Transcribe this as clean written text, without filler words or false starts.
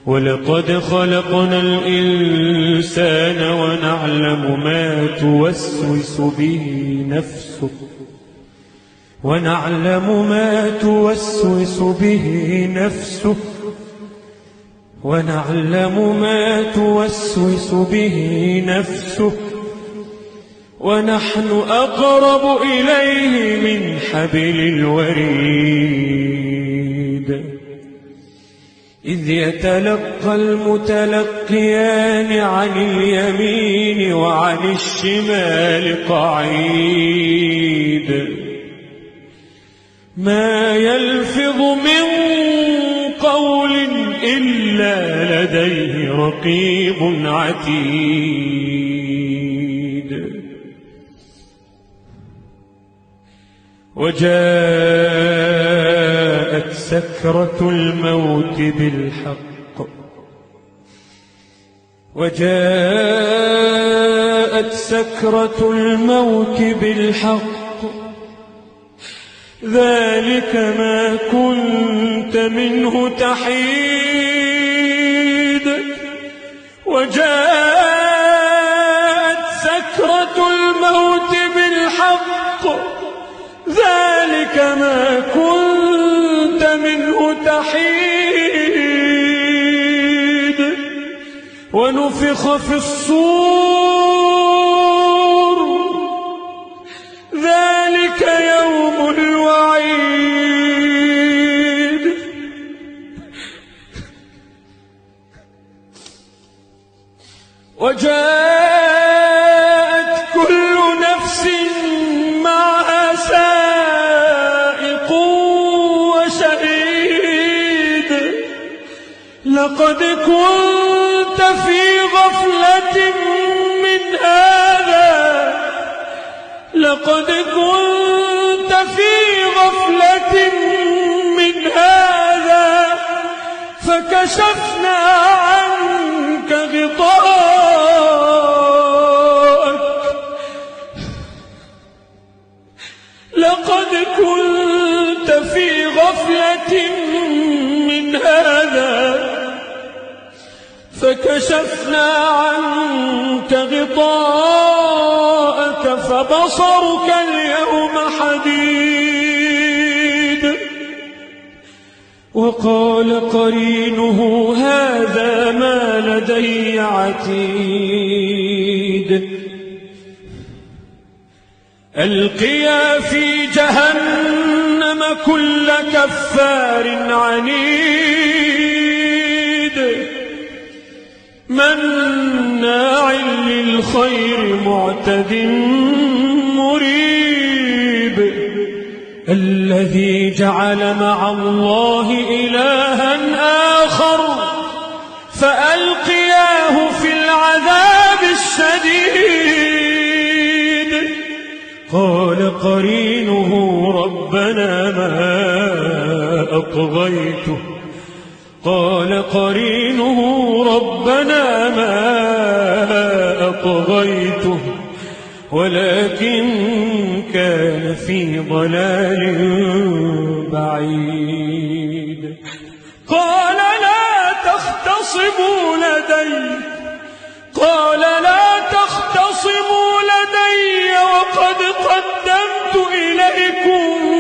ولقد خلقنا الإنسان ونعلم ما توسوس به نفسه ونحن أقرب إليه من حبل الوريد إذ يتلقى المتلقيان عن اليمين وعن الشمال قعيد ما يلفظ من قول إلا لديه رقيب عتيد وجاءت سكرة الموت بالحق ذلك ما كنت منه تحيد وجاءت سكرة الموت بالحق ذلك ما كنت منه تحيد ونفخ في الصور ذلك يوم الوعيد وجاءت كل نفس معها سائق وشهيد لقد كنت في غفلة من هذا فكشفنا عنك غطاءك لقد كنت في غفلة من هذا فكشفنا عنك غطاءك فبصرك اليوم حديد وقال قرينه هذا ما لدي عتيد ألقيا في جهنم كل كفار عنيد مناع للخير معتد مريب الذي جعل مع الله إلها آخر فألقياه في العذاب الشديد قال قرينه ربنا ما أطغيته ولكن كان في ضلال بعيد قال لا تختصموا لدي وقد قدمت إليكم